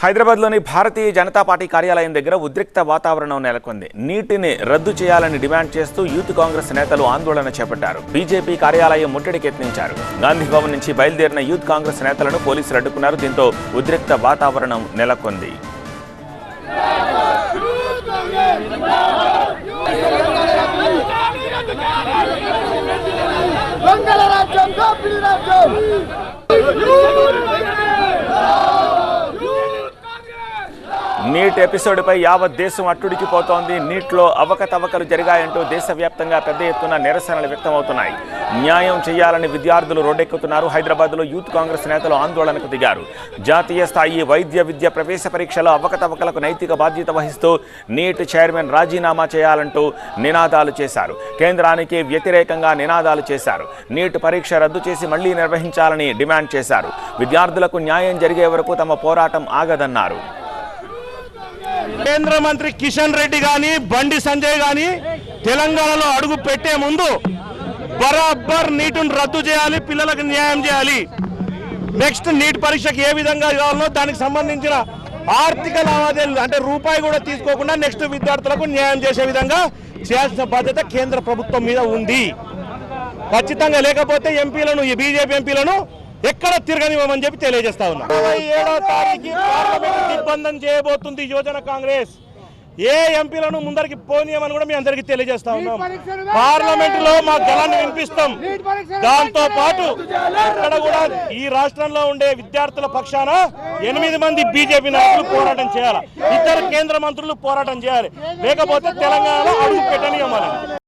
హైదరాబాద్లోని భారతీయ జనతా పార్టీ కార్యాలయం దగ్గర ఉద్రిక్త వాతావరణం నెలకొంది. నీటిని రద్దు చేయాలని డిమాండ్ చేస్తూ యూత్ కాంగ్రెస్ నేతలు ఆందోళన చేపట్టారు. బీజేపీ కార్యాలయం ముట్టడికి యత్నించారు. గాంధీ భవన్ నుంచి బయలుదేరిన యూత్ కాంగ్రెస్ నేతలను పోలీసులు అడ్డుకున్నారు. దీంతో ఉద్రిక్త వాతావరణం నెలకొంది. నీట్ ఎపిసోడ్పై యావత్ దేశం అట్టుడికిపోతోంది. నీట్లో అవకతవకలు జరిగాయంటూ దేశవ్యాప్తంగా పెద్ద ఎత్తున నిరసనలు వ్యక్తమవుతున్నాయి. న్యాయం చేయాలని విద్యార్థులు రోడ్డెక్కుతున్నారు. హైదరాబాద్లో యూత్ కాంగ్రెస్ నేతలు ఆందోళనకు దిగారు. జాతీయ స్థాయి వైద్య విద్య ప్రవేశ పరీక్షలో అవకతవకలకు నైతిక బాధ్యత వహిస్తూ నీట్ చైర్మన్ రాజీనామా చేయాలంటూ నినాదాలు చేశారు. కేంద్రానికి వ్యతిరేకంగా నినాదాలు చేశారు. నీట్ పరీక్ష రద్దు చేసి మళ్లీ నిర్వహించాలని డిమాండ్ చేశారు. విద్యార్థులకు న్యాయం జరిగే వరకు తమ పోరాటం ఆగదన్నారు. కేంద్ర మంత్రి కిషన్ రెడ్డి గాని బండి సంజయ్ గాని తెలంగాణలో అడుగు పెట్టే ముందు బరాబర్ నీటును రద్దు చేయాలి, పిల్లలకు న్యాయం చేయాలి. నెక్స్ట్ నీట్ పరీక్షకి ఏ విధంగా కావాలో దానికి సంబంధించిన ఆర్థిక లావాదేవీలు అంటే రూపాయి కూడా తీసుకోకుండా నెక్స్ట్ విద్యార్థులకు న్యాయం చేసే విధంగా చేయాల్సిన బాధ్యత కేంద్ర ప్రభుత్వం మీద ఉంది. ఖచ్చితంగా లేకపోతే ఎంపీలను ఈ బీజేపీ ఎంపీలను ఎక్కడ తిరగనివ్వమని చెప్పి తెలియజేస్తా ఉన్నా. 27వ తారీఖు పార్లమెంట్ దిగ్బంధం చేయబోతుంది యోజన కాంగ్రెస్. ఏ ఎంపీలను ముందరికి పోనీయమని కూడా మీ అందరికీ తెలియజేస్తా ఉన్నాం. పార్లమెంట్ లో మా గళాన్ని వినిపిస్తాం. దాంతో పాటు ఇక్కడ కూడా ఈ రాష్ట్రంలో ఉండే విద్యార్థుల పక్షాన 8 మంది బీజేపీ నాయకులు పోరాటం చేయాలి, 2 కేంద్ర మంత్రులు పోరాటం చేయాలి. లేకపోతే తెలంగాణలో అడుగు పెట్టనివ్వాలి.